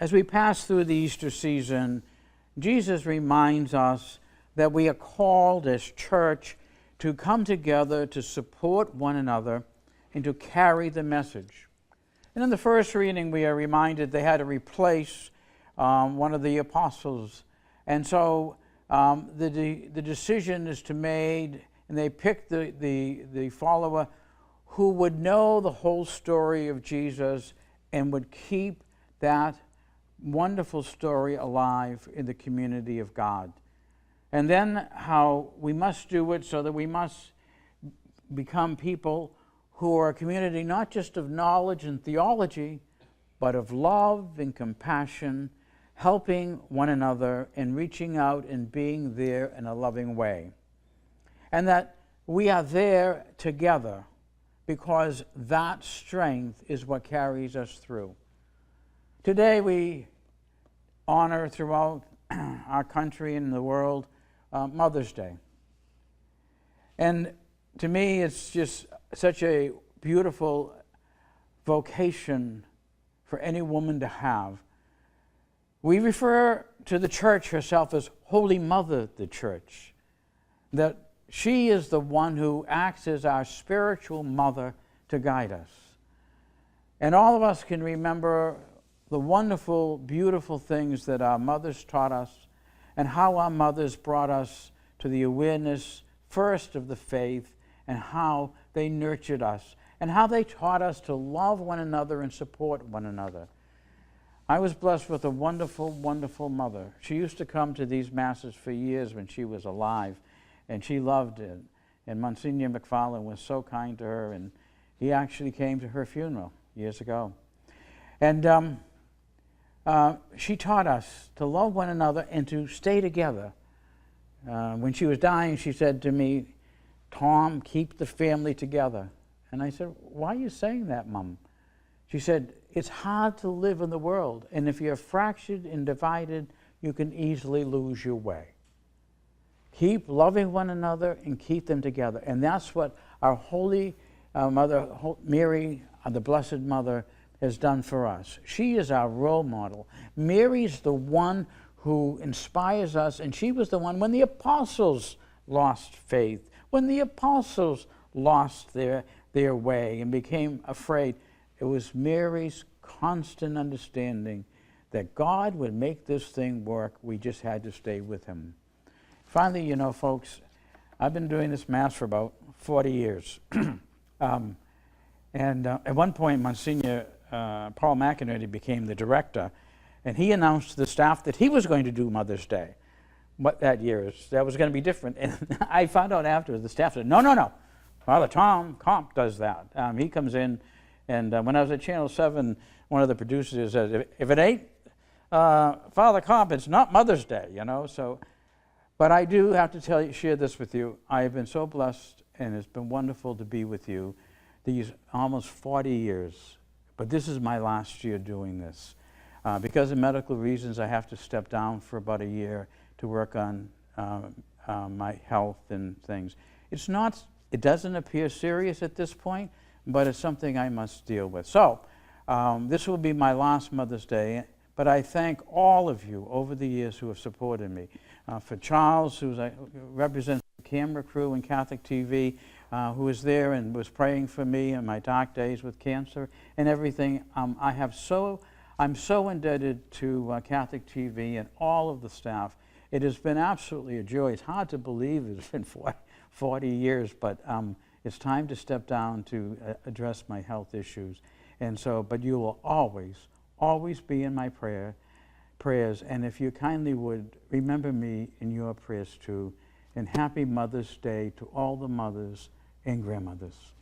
As we pass through the Easter season, Jesus reminds us that we are called as church to come together to support one another and to carry the message. And in the first reading, we are reminded they had to replace one of the apostles. And so the decision is to made, and they picked the follower who would know the whole story of Jesus and would keep that wonderful story alive in the community of God. And then how we must do it so that we must become people who are a community not just of knowledge and theology, but of love and compassion, helping one another and reaching out and being there in a loving way. And that we are there together because that strength is what carries us through. Today we honor throughout our country and the world Mother's Day. And to me, it's just such a beautiful vocation for any woman to have. We refer to the church herself as Holy Mother, the church, that she is the one who acts as our spiritual mother to guide us. And all of us can remember the wonderful, beautiful things that our mothers taught us and how our mothers brought us to the awareness first of the faith and how they nurtured us and how they taught us to love one another and support one another. I was blessed with a wonderful, wonderful mother. She used to come to these masses for years when she was alive, and she loved it. And Monsignor McFarland was so kind to her, and he actually came to her funeral years ago. And she taught us to love one another and to stay together. When she was dying, she said to me, "Tom, keep the family together." And I said, "Why are you saying that, Mom?" She said, "It's hard to live in the world, and if you're fractured and divided, you can easily lose your way. Keep loving one another and keep them together." And that's what our Holy Mother, Mary, the Blessed Mother, has done for us. She is our role model. Mary's the one who inspires us, and she was the one when the apostles lost faith, when the apostles lost their way and became afraid. It was Mary's constant understanding that God would make this thing work. We just had to stay with him. Finally, you know, folks, I've been doing this Mass for about 40 years. At one point, Monsignor Paul McInerney became the director, and he announced to the staff that he was going to do Mother's Day. What that year is, that was going to be different. And I found out afterwards, the staff said, no, Father Tom Kopp does that. He comes in, and when I was at Channel 7, one of the producers said, if it ain't Father Kopp, it's not Mother's Day, you know. So, but I do have to share this with you. I have been so blessed, and it's been wonderful to be with you these almost 40 years. But this is my last year doing this. Because of medical reasons, I have to step down for about a year to work on my health and things. It doesn't appear serious at this point, but it's something I must deal with. So this will be my last Mother's Day, but I thank all of you over the years who have supported me. For Charles, who represents the camera crew and Catholic TV, who was there and was praying for me in my dark days with cancer and everything. I'm so indebted to Catholic TV and all of the staff. It has been absolutely a joy. It's hard to believe it's been 40 years, but it's time to step down to address my health issues. And so, but you will always be in my prayers. And if you kindly would, remember me in your prayers too. And happy Mother's Day to all the mothers and grandmothers.